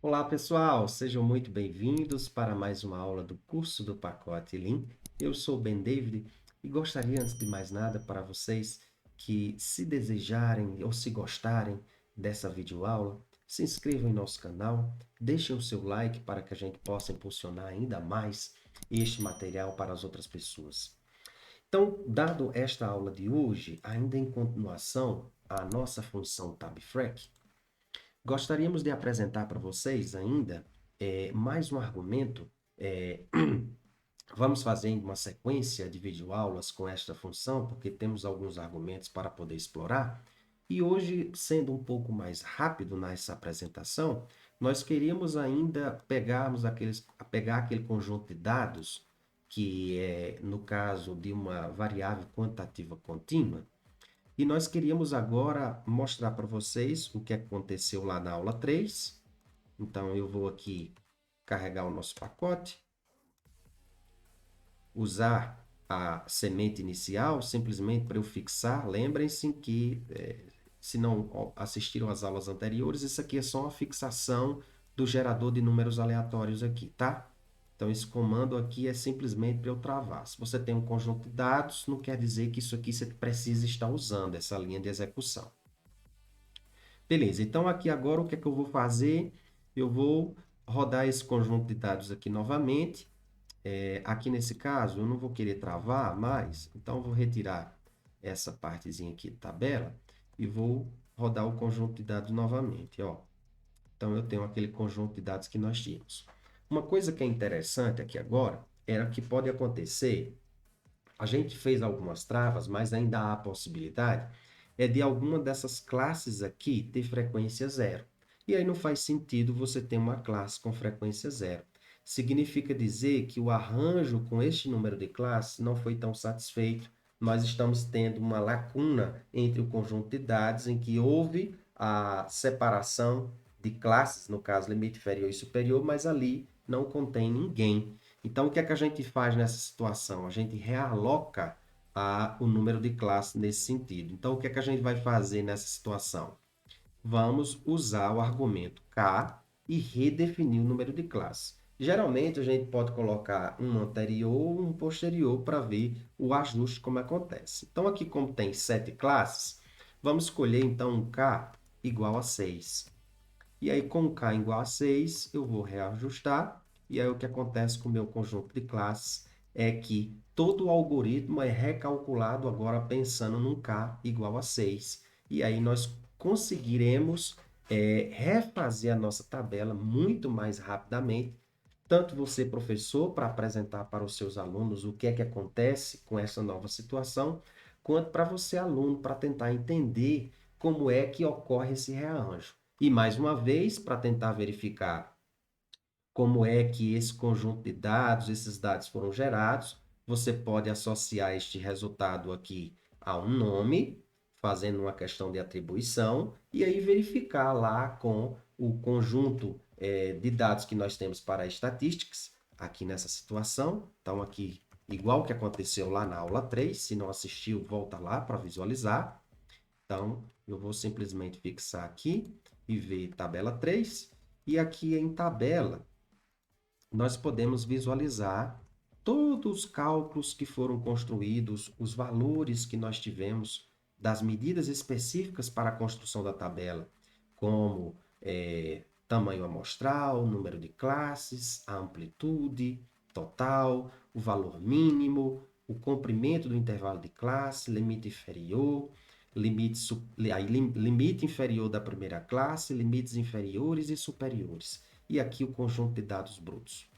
Olá, pessoal! Sejam muito bem-vindos para mais uma aula do curso do pacote Lean. Eu sou Ben David e gostaria, antes de mais nada, para vocês que, se desejarem ou se gostarem dessa videoaula, se inscrevam em nosso canal, deixem o seu like para que a gente possa impulsionar ainda mais este material para as outras pessoas. Então, dado esta aula de hoje, ainda em continuação à nossa função TabFrag, gostaríamos de apresentar para vocês ainda mais um argumento. eh, Vamos fazer uma sequência de videoaulas com esta função, porque temos alguns argumentos para poder explorar. E hoje, sendo um pouco mais rápido nessa apresentação, nós queríamos ainda pegar aquele conjunto de dados, que é, no caso de uma variável quantitativa contínua, e nós queríamos agora mostrar para vocês o que aconteceu lá na aula 3. Então, eu vou aqui carregar o nosso pacote, usar a semente inicial, simplesmente para eu fixar. Lembrem-se que, se não assistiram às aulas anteriores, isso aqui é só uma fixação do gerador de números aleatórios aqui, tá? Então, esse comando aqui é simplesmente para eu travar. Se você tem um conjunto de dados, não quer dizer que isso aqui você precisa estar usando, essa linha de execução. Beleza, então aqui agora o que é que eu vou fazer? Eu vou rodar esse conjunto de dados aqui novamente. Aqui nesse caso, eu não vou querer travar mais, então eu vou retirar essa partezinha aqui de tabela e vou rodar o conjunto de dados novamente, ó. Então, eu tenho aquele conjunto de dados que nós tínhamos. Uma coisa que é interessante aqui agora era que pode acontecer. A gente fez algumas travas, mas ainda há a possibilidade de alguma dessas classes aqui ter frequência zero. E aí não faz sentido você ter uma classe com frequência zero. Significa dizer que o arranjo com este número de classes não foi tão satisfeito. Nós estamos tendo uma lacuna entre o conjunto de dados em que houve a separação de classes, no caso limite inferior e superior, mas ali não contém ninguém. Então, o que é que a gente faz nessa situação? A gente realoca o número de classes nesse sentido. Então, o que é que a gente vai fazer nessa situação? Vamos usar o argumento K e redefinir o número de classes. Geralmente, a gente pode colocar um anterior ou um posterior para ver o ajuste como acontece. Então, aqui como tem 7 classes, vamos escolher então um K igual a 6. E aí, com K igual a 6, eu vou reajustar. E aí, o que acontece com o meu conjunto de classes é que todo o algoritmo é recalculado agora pensando num K igual a 6. E aí, nós conseguiremos refazer a nossa tabela muito mais rapidamente. Tanto você, professor, para apresentar para os seus alunos o que é que acontece com essa nova situação, quanto para você, aluno, para tentar entender como é que ocorre esse rearranjo. E mais uma vez, para tentar verificar como é que esse conjunto de dados, esses dados foram gerados, você pode associar este resultado aqui a um nome, fazendo uma questão de atribuição, e aí verificar lá com o conjunto de dados que nós temos para estatísticas, aqui nessa situação. Então, aqui, igual que aconteceu lá na aula 3, se não assistiu, volta lá para visualizar. Então, eu vou simplesmente fixar aqui e ver tabela 3. E aqui em tabela, nós podemos visualizar todos os cálculos que foram construídos, os valores que nós tivemos das medidas específicas para a construção da tabela, como tamanho amostral, número de classes, a amplitude total, o valor mínimo, o comprimento do intervalo de classe, limite inferior, limite inferior da primeira classe, limites inferiores e superiores. E aqui o conjunto de dados brutos.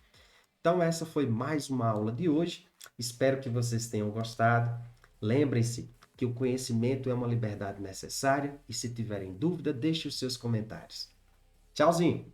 Então, essa foi mais uma aula de hoje. Espero que vocês tenham gostado. Lembrem-se que o conhecimento é uma liberdade necessária e se tiverem dúvida, deixe os seus comentários. Tchauzinho!